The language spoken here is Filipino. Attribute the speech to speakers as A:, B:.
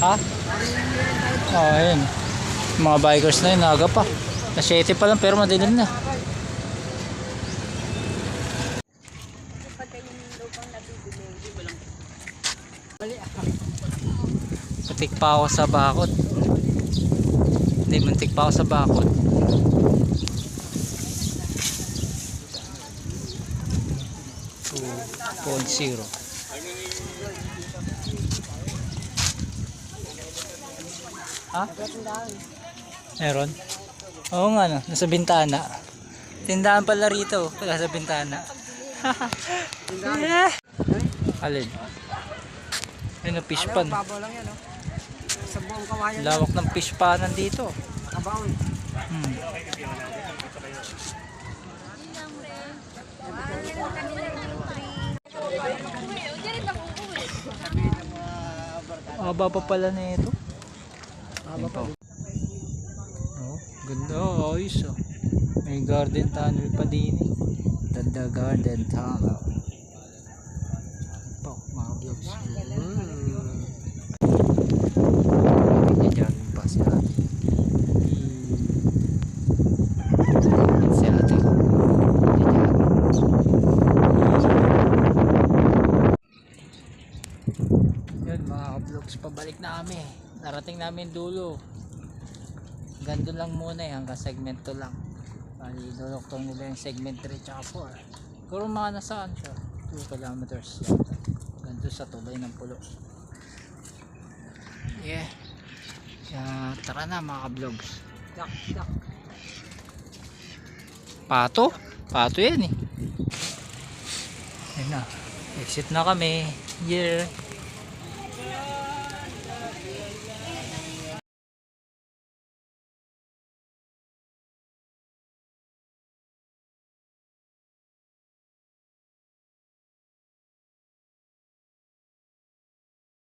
A: Ha? Oh, ayun. Mga bikers na yun, aga pa. Na 7 pa lang pero madilim na. Muntik pa ako sa bakod. Hindi, muntik pa ako sa bakod. 2.0. Ha? Meron? Oo nga no, nasa bintana. Tindahan pala rito, pala sa bintana. Yeah. Alin? Ayun, fish pan. Lawak ng fish panan dito. Baba pala na ito. Oh, ganda, ayos oh. May garden tunnel pa din. The garden tunnel. Ito, mga vlogs. Diyan pa si ate. Si ate. Yun mga vlogs, pabalik na kami. Narating namin dulo. Ganto lang muna eh, hanggang segment 2 lang. Bali, dodoktor nila yung segment 3 tsaka 4. Kung mga nasaan siya, 2 kilometers yata. Ganto sa tulay ng pulo. Yeah. Tara na mga vlogs. Pato? Pato yan eh. Ayun na. Exit na kami. Yeah.